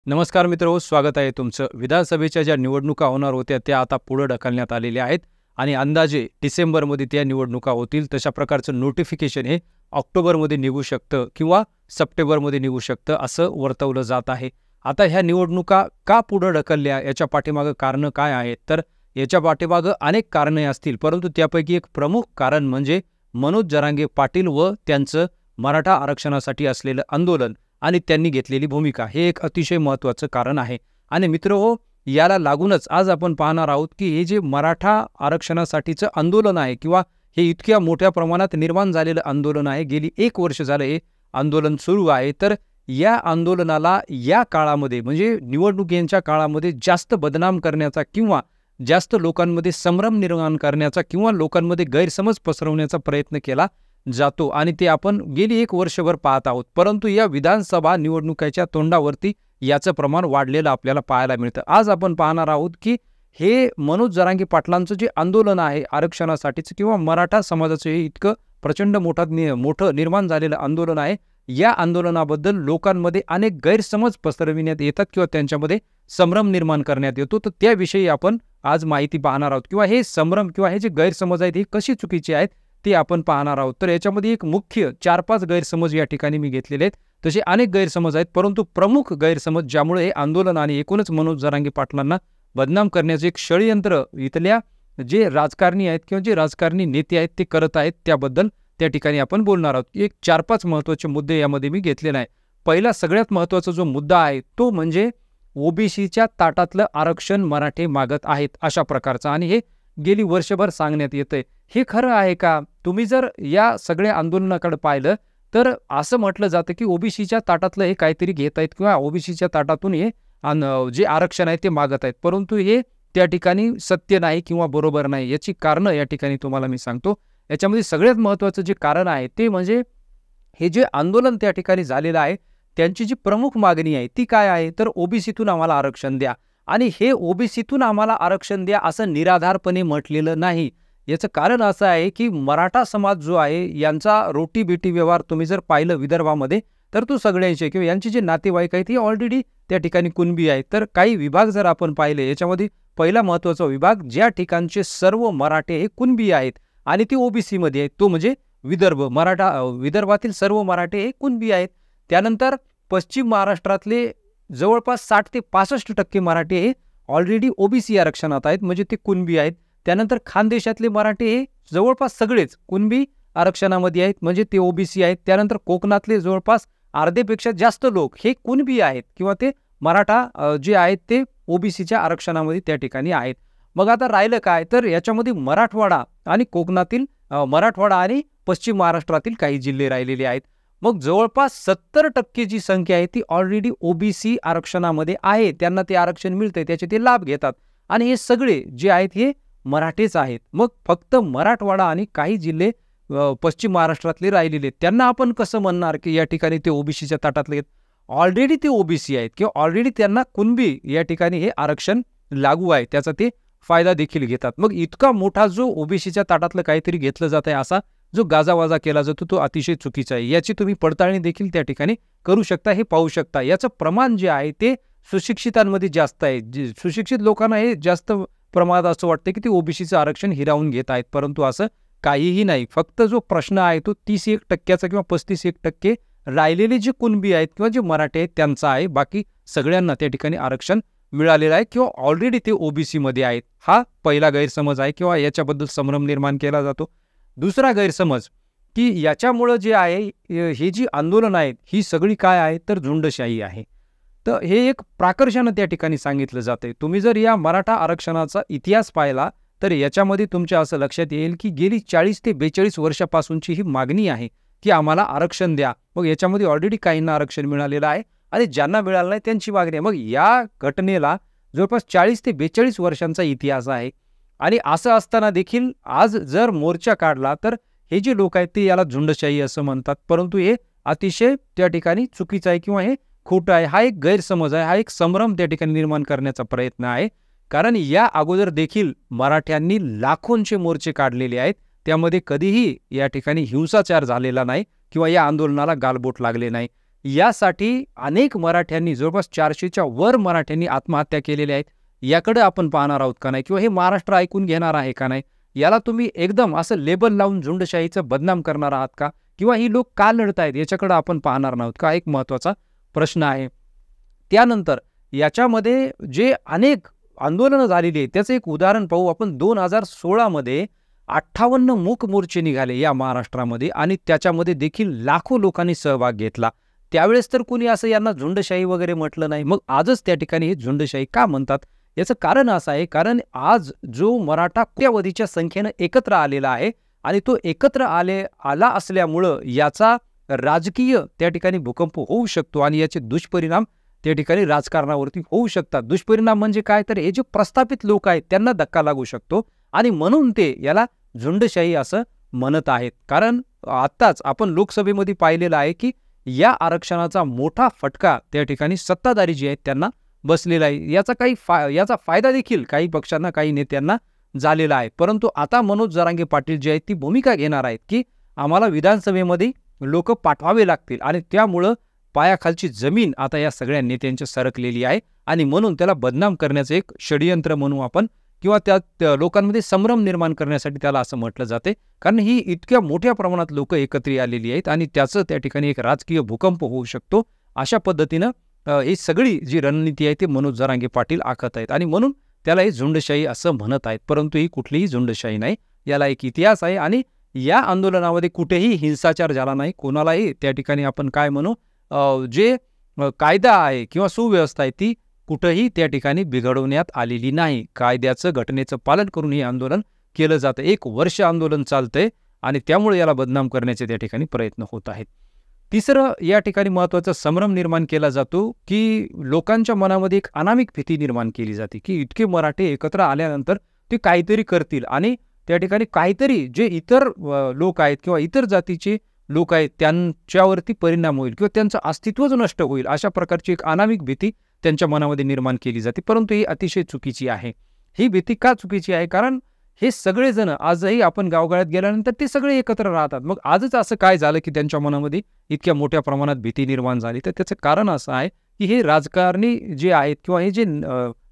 नमस्कार मित्रहो, स्वागत आहे तुमचं. विधानसभेच्या ज्या निवडणुका होणार होत्या त्या आता पुढे ढकलण्यात आलेल्या आहेत आणि अंदाजे डिसेंबरमध्ये त्या निवडणुका होतील. तशा प्रकारचं नोटिफिकेशन हे ऑक्टोबरमध्ये निघू शकतं किंवा सप्टेंबरमध्ये निघू शकतं असं वर्तवलं जात आहे. आता ह्या निवडणुका का पुढे ढकलल्या याच्या पाठीमागं कारणं काय आहेत? तर याच्या पाठीमागं अनेक कारणे असतील, परंतु त्यापैकी एक प्रमुख कारण म्हणजे मनोज जरांगे पाटील व त्यांचं मराठा आरक्षणासाठी असलेलं आंदोलन आणि त्यांनी घेतलेली भूमिका हे एक अतिशय महत्त्वाचं कारण आहे. आणि मित्रहो, याला लागूनच आज आपण पाहणार आहोत की हे जे मराठा आरक्षणासाठीचं आंदोलन आहे किंवा हे इतक्या मोठ्या प्रमाणात निर्माण झालेलं आंदोलन आहे, गेली 1 वर्ष झालं हे आंदोलन सुरू आहे. तर या आंदोलनाला या काळामध्ये म्हणजे निवडणुकीच्या काळामध्ये जास्त बदनाम करण्याचा किंवा जास्त लोकांमध्ये संभ्रम निर्माण करण्याचा किंवा लोकांमध्ये गैरसमज पसरवण्याचा प्रयत्न केला जातो आणि ते आपण गेली 1 वर्षभर पाहत आहोत. परंतु या विधानसभा निवडणुकीच्या तोंडावरती याचं प्रमाण वाढलेलं आपल्याला पाहायला मिळतं. आज आपण पाहणार आहोत की हे मनोज जरांगे पाटलांचं जे आंदोलन आहे आरक्षणासाठीचं किंवा मराठा समाजाचं हे इतकं प्रचंड मोठं निर्माण झालेलं आंदोलन आहे. या आंदोलनाबद्दल लोकांमध्ये अनेक गैरसमज पसरविण्यात येतात किंवा त्यांच्यामध्ये संभ्रम निर्माण करण्यात येतो. तर त्याविषयी आपण आज माहिती पाहणार आहोत किंवा हे संभ्रम किंवा हे जे गैरसमज आहेत हे कशी चुकीचे आहेत ते आपण पाहणार आहोत. तर याच्यामध्ये एक मुख्य 4-5 गैरसमज या ठिकाणी मी घेतलेले आहेत. तसे अनेक गैरसमज आहेत, परंतु प्रमुख गैरसमज ज्यामुळे हे आंदोलन आणि एकूणच मनोज जरांगे पाटलांना बदनाम करण्याचे एक षडयंत्र इथल्या जे राजकारणी आहेत किंवा जे राजकारणी नेते आहेत ते करत आहेत त्याबद्दल त्या ठिकाणी आपण बोलणार आहोत. एक 4-5 महत्त्वाचे मुद्दे यामध्ये मी घेतलेले आहे. पहिला सगळ्यात महत्त्वाचा जो मुद्दा आहे तो म्हणजे ओबीसीच्या ताटातलं आरक्षण मराठे मागत आहेत अशा प्रकारचा, आणि हे गेली वर्षभर सांगण्यात येतंय. हे खरं आहे का? तुम्ही जर या सगळ्या आंदोलनाकडे पाहिलं तर असं म्हटलं जातं की ओबीसीच्या ताटातलं हे काहीतरी घेत आहेत किंवा ओबीसीच्या ताटातून हे जे आरक्षण आहे ते मागत आहेत, परंतु हे त्या ठिकाणी सत्य नाही किंवा बरोबर नाही. याची कारणं या ठिकाणी तुम्हाला मी सांगतो. याच्यामध्ये सगळ्यात महत्त्वाचं जे कारण आहे ते म्हणजे हे जे आंदोलन त्या ठिकाणी झालेलं आहे त्यांची जी प्रमुख मागणी आहे ती काय आहे? तर ओबीसीतून आम्हाला आरक्षण द्या. आणि हे ओबीसीतून आम्हाला आरक्षण द्या असं निराधारपणे म्हटलेलं नाही. याचं कारण असं आहे की मराठा समाज जो आहे यांचा रोटी-बेटी व्यवहार तुम्ही जर पाहिलं विदर्भामध्ये तर तो सगळ्यांचे किंवा यांचे जे नातेवाईक आहेत हे ऑलरेडी त्या ठिकाणी कुणबी आहेत. तर काही विभाग जर आपण पाहिले याच्यामध्ये पहिला महत्त्वाचा विभाग ज्या ठिकाणचे सर्व मराठे हे कुणबी आहेत आणि ते ओबीसीमध्ये आहेत तो म्हणजे विदर्भ. विदर्भातील सर्व मराठे हे कुणबी आहेत. त्यानंतर पश्चिम महाराष्ट्रातले जवळपास 60 ते 65% मराठे हे ऑलरेडी ओबीसी आरक्षणात आहेत म्हणजे ते कुणबी आहेत. त्यानंतर खानदेशातले मराठे हे जवळपास सगळेच कुणबी आरक्षणामध्ये आहेत म्हणजे ते ओबीसी आहेत. त्यानंतर कोकणातले जवळपास अर्धेपेक्षा जास्त लोक हे कुणबी आहेत किंवा ते मराठा जे आहेत ते ओबीसीच्या आरक्षणामध्ये त्या ठिकाणी आहेत. मग आता राहिलं काय? तर याच्यामध्ये मराठवाडा आणि कोकणातील मराठवाडा आणि पश्चिम महाराष्ट्रातील काही जिल्हे राहिलेले आहेत. मग जवळपास 70% जी संख्या आहे ती ऑलरेडी ओबीसी आरक्षणामध्ये आहे. त्यांना ते आरक्षण मिळतंय, त्याचे ते लाभ घेतात आणि हे सगळे जे आहेत हे मराठेच आहेत. मग फक्त मराठवाडा आणि काही जिल्हे पश्चिम महाराष्ट्रातले राहिलेले त्यांना आपण कसं म्हणणार की या ठिकाणी ते ओबीसीच्या ताटातले आहेत? ऑलरेडी ते ओबीसी आहेत किंवा ऑलरेडी त्यांना कुणबी या ठिकाणी हे आरक्षण लागू आहे, त्याचा ते फायदा देखील घेतात. मग इतका मोठा जो ओबीसीच्या ताटातलं काहीतरी घेतलं जात आहे असा जो गाजावाजा केला जातो तो अतिशय चुकीचा आहे. याची तुम्ही पडताळणी देखील त्या ठिकाणी करू शकता, हे पाहू शकता. याचं प्रमाण जे आहे ते सुशिक्षितांमध्ये जास्त आहे. जे सुशिक्षित लोकांना हे जास्त प्रमाणात असं वाटतं की ते ओबीसीचं आरक्षण हिरावून घेत आहेत, परंतु असं काहीही नाही. फक्त जो प्रश्न आहे तो 31% किंवा 35% राहिलेले जे कुणबी आहेत किंवा जे मराठे आहेत त्यांचा आहे. बाकी सगळ्यांना त्या ठिकाणी आरक्षण मिळालेलं आहे किंवा ऑलरेडी ते ओबीसीमध्ये आहेत. हा पहिला गैरसमज आहे किंवा याच्याबद्दल संभ्रम निर्माण केला जातो. दुसरा गैरसमज की याच्यामुळं जे आहे हे जी आंदोलन आहेत ही सगळी काय आहे तर झुंडशाही आहे. तर हे एक प्राकर्षानं त्या ठिकाणी सांगितलं जाते. तुम्ही जर या मराठा आरक्षणाचा इतिहास पाहिला तर याच्यामध्ये तुमच्या असं लक्षात येईल की गेली 40 ते 42 वर्षापासूनची ही मागणी आहे की आम्हाला आरक्षण द्या. मग याच्यामध्ये ऑलरेडी काहींना आरक्षण मिळालेलं आहे आणि ज्यांना मिळालं नाही त्यांची मागणी आहे. मग या घटनेला जवळपास 40 ते 42 वर्षांचा इतिहास आहे आणि असं असताना देखील आज जर मोर्चा काढला तर हे जे लोक आहेत ते याला झुंडशाही असं म्हणतात, परंतु हे अतिशय त्या ठिकाणी चुकीचं आहे किंवा हे खोटं आहे. हा एक गैरसमज आहे, हा एक संभ्रम त्या ठिकाणी निर्माण करण्याचा प्रयत्न आहे. कारण या अगोदर देखील मराठ्यांनी लाखोंचे मोर्चे काढलेले आहेत, त्यामध्ये कधीही या ठिकाणी हिंसाचार झालेला नाही किंवा या आंदोलनाला गालबोट लागले नाही. यासाठी अनेक मराठ्यांनी, जवळपास 400च्या वर मराठ्यांनी आत्महत्या केलेल्या आहेत. याकडे आपण पाहणार आहोत का नाही, किंवा हे महाराष्ट्र ऐकून घेणार आहे का नाही, याला तुम्ही एकदम असं लेबल लावून झुंडशाहीचं बदनाम करणार आहात का, किंवा ही लोक का लढत आहेत याच्याकडे आपण पाहणार नाहीत का, एक महत्त्वाचा प्रश्न आहे. त्यानंतर याच्यामध्ये जे अनेक आंदोलनं झालेली आहेत त्याचं एक उदाहरण पाहू आपण. 2016मध्ये 58 मूक मोर्चे निघाले या महाराष्ट्रामध्ये आणि त्याच्यामध्ये देखील लाखो लोकांनी सहभाग घेतला. त्यावेळेस तर कुणी असं यांना झुंडशाही वगैरे म्हटलं नाही. मग आजच त्या ठिकाणी हे झुंडशाही का म्हणतात? याचं कारण असं आहे, कारण आज जो मराठा कोट्यावधीच्या संख्येनं एकत्र आलेला आहे आणि तो एकत्र आला असल्यामुळं याचा राजकीय त्या ठिकाणी भूकंप होऊ शकतो आणि याचे दुष्परिणाम त्या ठिकाणी राजकारणावरती होऊ शकतात. दुष्परिणाम म्हणजे काय, तर हे जे प्रस्थापित लोक आहेत त्यांना धक्का लागू शकतो आणि म्हणून ते याला झुंडशाही असं म्हणत आहेत. कारण आत्ताच आपण लोकसभेमध्ये पाहिलेलं आहे की या आरक्षणाचा मोठा फटका त्या ठिकाणी सत्ताधारी जे आहेत त्यांना बसलेला आहे. याचा फायदा देखील काही पक्षांना, काही नेत्यांना झालेला आहे. परंतु आता मनोज जरांगे पाटील जे आहेत ती भूमिका घेणार आहेत की आम्हाला विधानसभेमध्ये लोक पाठवावे लागतील आणि त्यामुळं पायाखालची जमीन आता या सगळ्या नेत्यांची सरकलेली आहे आणि म्हणून त्याला बदनाम करण्याचं एक षडयंत्र म्हणू आपण, किंवा त्या लोकांमध्ये संभ्रम निर्माण करण्यासाठी त्याला असं म्हटलं जाते. कारण ही इतक्या मोठ्या प्रमाणात लोक एकत्र आलेली आहेत आणि त्याचं त्या ठिकाणी एक राजकीय भूकंप होऊ शकतो. अशा पद्धतीनं ही सगळी जी रणनीती आहे ते मनोज जरांगे पाटील आखत आहेत आणि म्हणून त्याला ही झुंडशाही असं म्हणत आहेत. परंतु ही कुठलीही झुंडशाही नाही, याला एक इतिहास आहे आणि या आंदोलनामध्ये कुठेही हिंसाचार झाला नाही. कोणालाही त्या ठिकाणी आपण काय म्हणू, जे कायदा आहे किंवा सुव्यवस्था आहे ती कुठंही त्या ठिकाणी बिघडवण्यात आलेली नाही. कायद्याचं, घटनेचं पालन करून हे आंदोलन केलं जातं. 1 वर्ष आंदोलन चालतंय आणि त्यामुळे याला बदनाम करण्याचे त्या ठिकाणी प्रयत्न होत आहेत. तिसरं या ठिकाणी महत्त्वाचा संभ्रम निर्माण केला जातो की लोकांच्या मनामध्ये एक अनामिक भीती निर्माण केली जाते की इतके मराठे एकत्र आल्यानंतर ते काहीतरी करतील आणि त्या ठिकाणी काहीतरी जे इतर लोक आहेत किंवा इतर जातीचे लोक आहेत त्यांच्यावरती परिणाम होईल किंवा त्यांचं अस्तित्वच नष्ट होईल, अशा प्रकारची एक अनामिक भीती त्यांच्या मनामध्ये निर्माण केली जाते. परंतु ही अतिशय चुकीची आहे. ही भीती का चुकीची आहे? कारण हे सगळेजण आजही आपण गावगाड्यात गेल्यानंतर ते सगळे एकत्र राहतात. मग आजच असं काय झालं की त्यांच्या मनामध्ये इतक्या मोठ्या प्रमाणात भीती निर्माण झाली? तर त्याचं कारण असं आहे की हे राजकारणी जे आहेत किंवा हे जे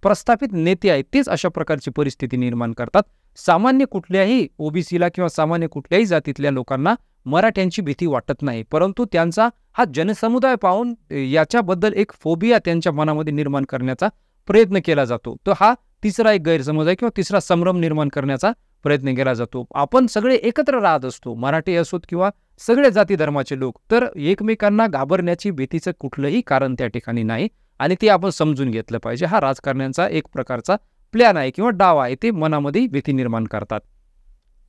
प्रस्थापित नेते आहेत तेच अशा प्रकारची परिस्थिती निर्माण करतात. सामान्य कुठल्याही ओबीसीला किंवा सामान्य कुठल्याही जातीतल्या लोकांना मराठ्यांची भीती वाटत नाही, परंतु त्यांचा हा जनसमुदाय पाहून याच्याबद्दल एक फोबिया त्यांच्या मनामध्ये निर्माण करण्याचा प्रयत्न केला जातो. तर हा तिसरा एक गैरसमज आहे किंवा तिसरा संभ्रम निर्माण करण्याचा प्रयत्न केला जातो. आपण सगळे एकत्र राहत असतो, मराठी असोत किंवा सगळे जाती धर्माचे लोक, तर एकमेकांना घाबरण्याची भीतीचं कुठलंही कारण त्या ठिकाणी नाही आणि ते आपण समजून घेतलं पाहिजे. हा राजकारण्यांचा एक प्रकारचा प्लॅन आहे किंवा डाव आहे, ते मनामध्ये भीती निर्माण करतात.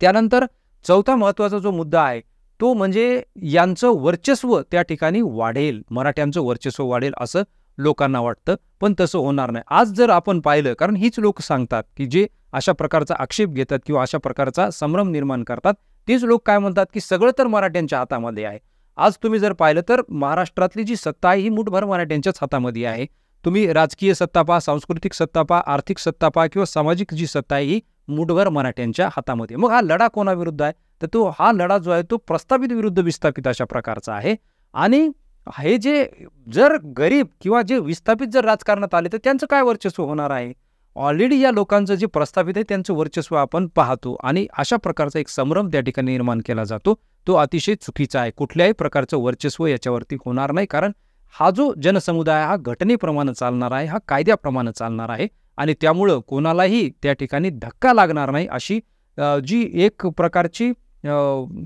त्यानंतर चौथा महत्त्वाचा जो मुद्दा आहे तो म्हणजे यांचं वर्चस्व त्या ठिकाणी वाढेल, मराठ्यांचं वर्चस्व वाढेल असं लोकांना वाटतं, पण तसं होणार नाही. आज जर आपण पाहिलं, कारण हीच लोक सांगतात की जे अशा प्रकारचा आक्षेप घेतात किंवा अशा प्रकारचा संभ्रम निर्माण करतात, तेच लोक काय म्हणतात की सगळं तर मराठ्यांच्या हातामध्ये आहे. आज तुम्ही जर पाहिलं तर महाराष्ट्रातली जी सत्ता आहे ही मुठभर मराठ्यांच्याच हातामध्ये आहे. तुम्ही राजकीय सत्ता पहा, सांस्कृतिक सत्ता पहा, आर्थिक सत्ता पहा किंवा सामाजिक जी सत्ता आहे ही मुठभर मराठ्यांच्या हातामध्ये. मग हा लढा कोणाविरुद्ध आहे? तर हा लढा जो आहे तो प्रस्थापित विरुद्ध विस्थापित अशा प्रकारचा आहे. आणि हे जे जर गरीब किंवा जे विस्थापित जर राजकारणात आले तर त्यांचं काय वर्चस्व होणार आहे? ऑलरेडी या लोकांचं जे प्रस्थापित आहे त्यांचं वर्चस्व आपण पाहतो आणि अशा प्रकारचा एक संभ्रम त्या ठिकाणी निर्माण केला जातो. तो अतिशय चुकीचा आहे. कुठल्याही प्रकारचं वर्चस्व याच्यावरती होणार नाही, कारण हा जो जनसमुदाय हा घटनेप्रमाणे चालणार आहे, हा कायद्याप्रमाणे चालणार आहे आणि त्यामुळं कोणालाही त्या ठिकाणी धक्का लागणार नाही अशी जी एक प्रकारची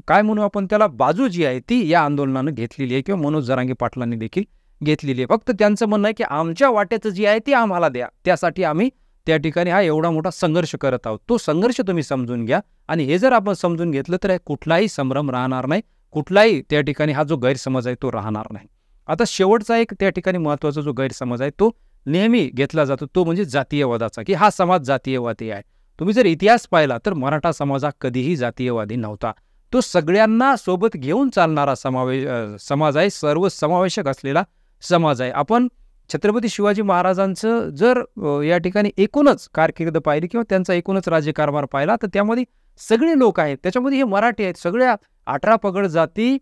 काय म्हणू आपण त्याला बाजू जी आहे ती या आंदोलनानं घेतलेली आहे किंवा मनोज जरांगे पाटलांनी देखील घेतलेली आहे. फक्त त्यांचं म्हणणं आहे की आमच्या वाट्याचं जी आहे ती आम्हाला द्या, त्यासाठी आम्ही त्या ठिकाणी हा एवढा मोठा संघर्ष करत आहोत. तो संघर्ष तुम्ही समजून घ्या आणि हे जर आपण समजून घेतलं तर कुठलाही संभ्रम राहणार नाही, कुठलाही त्या ठिकाणी हा जो गैरसमज आहे तो राहणार नाही. आता शेवटचा एक त्या ठिकाणी महत्त्वाचा जो गैरसमज आहे तो नेहमी घेतला जातो, तो म्हणजे जातीयवादाचा, की हा समाज जातीयवादी आहे. तुम्ही जर इतिहास पाहिला तर मराठा समाज हा कधीही जातीयवादी नव्हता. तो सगळ्यांना सोबत घेऊन चालणारा समाज आहे, सर्व समावेशक असलेला समाज आहे. आपण छत्रपती शिवाजी महाराजांचं जर या ठिकाणी एकूणच कारकीर्द पाहिली किंवा त्यांचा एकूणच राज्यकारभार पाहिला तर त्यामध्ये सगळे लोक आहेत, त्याच्यामध्ये हे मराठी आहेत. सगळ्या 18 पगड जाती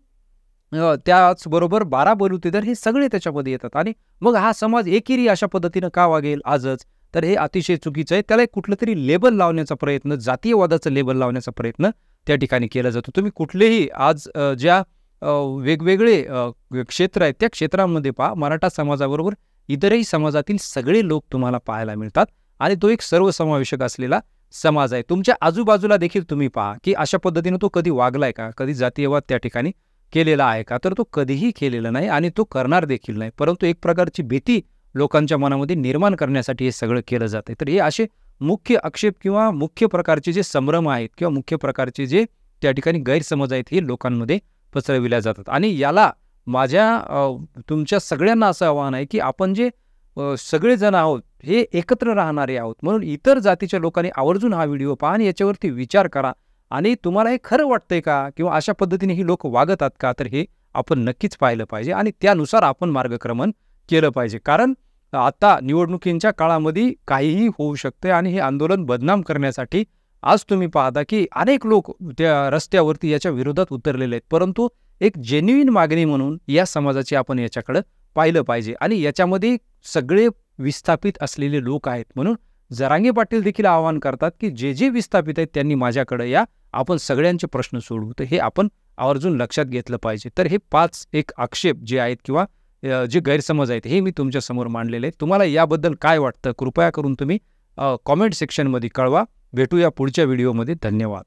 त्याचबरोबर 12 बलुतेदार हे सगळे त्याच्यामध्ये येतात आणि मग हा समाज एकेरी अशा पद्धतीनं का वागेल आजच? तर हे अतिशय चुकीचं आहे. त्याला एक कुठलंतरी लेबल लावण्याचा प्रयत्न, जातीयवादाचं लेबल लावण्याचा प्रयत्न त्या ठिकाणी केला जातो. तुम्ही कुठलेही आज ज्या वेगवेगळे क्षेत्र आहेत, त्या क्षेत्रांमध्ये पहा मराठा समाजाबरोबर इतरही समाजातील सगळे लोक तुम्हाला पाहायला मिळतात आणि तो एक सर्वसमावेशक असलेला समाज आहे. तुमच्या आजूबाजूला देखील तुम्ही पहा, की अशा पद्धतीनं तो कधी वागलाय का? कधी जातीयवाद त्या ठिकाणी केलेला आहे का? तर तो कधीही केलेला नाही आणि तो करणार देखील नाही. परंतु एक प्रकारची भीती लोकांच्या मनामध्ये निर्माण करण्यासाठी हे सगळं केलं जातंय. तर हे असे मुख्य आक्षेप किंवा मुख्य प्रकारचे जे संभ्रम आहेत किंवा मुख्य प्रकारचे जे त्या ठिकाणी गैरसमज आहेत, हे लोकांमध्ये पसरविल्या जातात आणि याला माझ्या तुमच्या सगळ्यांना असं आव्हान आहे, की आपण जे सगळेजण आहोत, हे एकत्र राहणारे आहोत. म्हणून इतर जातीच्या लोकांनी आवर्जून हा व्हिडिओ पहा आणि याच्यावरती विचार करा आणि तुम्हाला हे खरं वाटतंय का? किंवा अशा पद्धतीने ही लोक वागतात का? तर हे आपण नक्कीच पाहिलं पाहिजे आणि त्यानुसार आपण मार्गक्रमण केलं पाहिजे. कारण आता निवडणुकींच्या काळामध्ये काहीही होऊ शकते आणि हे आंदोलन बदनाम करण्यासाठी आज तुम्ही पाहता, की अनेक लोक त्या रस्त्यावरती याच्या विरोधात उतरलेले आहेत. परंतु एक जेन्युइन मागणी म्हणून या समाजाची आपण याच्याकडं पाहिलं पाहिजे आणि याच्यामध्ये सगळे विस्थापित असलेले लोक आहेत. म्हणून जरांगे पाटील देखील आवाहन करतात, की जे विस्थापित आहेत त्यांनी माझ्याकडे या, आपण सगळ्यांचे प्रश्न सोडवू. तर हे आपण आवर्जून लक्षात घेतलं पाहिजे. तर हे 5 एक आक्षेप जे आहेत किंवा जे गैरसमज आहेत हे मी तुमच्यासमोर मांडलेले आहेत. तुम्हाला याबद्दल काय वाटतं? कृपया करून तुम्ही कॉमेंट सेक्शनमध्ये कळवा. भेटूया पुढच्या व्हिडिओमध्ये. धन्यवाद.